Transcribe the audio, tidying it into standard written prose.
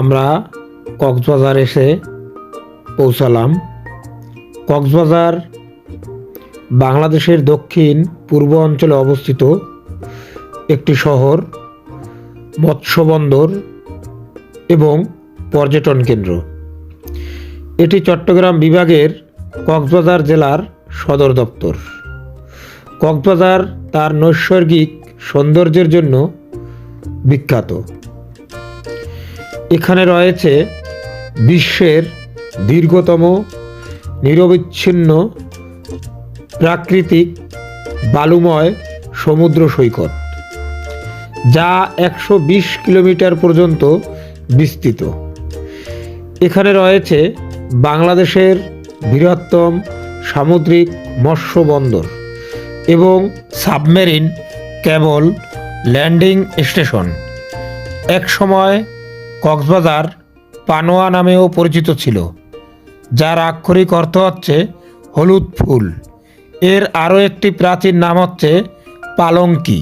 আমরা কক্সবাজার এসে পৌঁছালাম। কক্সবাজার বাংলাদেশের দক্ষিণ পূর্ব অঞ্চলে অবস্থিত একটি শহর, মৎস্য বন্দর এবং পর্যটন কেন্দ্র। এটি চট্টগ্রাম বিভাগের কক্সবাজার জেলার সদর দপ্তর। কক্সবাজার তার নৈসর্গিক সৌন্দর্যের জন্য বিখ্যাত। এখানে রয়েছে বিশ্বের দীর্ঘতম নিরবচ্ছিন্ন প্রাকৃতিক বালুময় সমুদ্র সৈকত, যা 120 কিলোমিটার পর্যন্ত বিস্তৃত। এখানে রয়েছে বাংলাদেশের বৃহত্তম সামুদ্রিক মৎস্য বন্দর এবং সাবমেরিন কেবল ল্যান্ডিং স্টেশন। একসময় কক্সবাজার পানোয়া নামেও পরিচিত ছিল, যার আক্ষরিক অর্থ হচ্ছে হলুদ ফুল। এর আরও একটি প্রাচীন নাম হচ্ছে পালঙ্কি।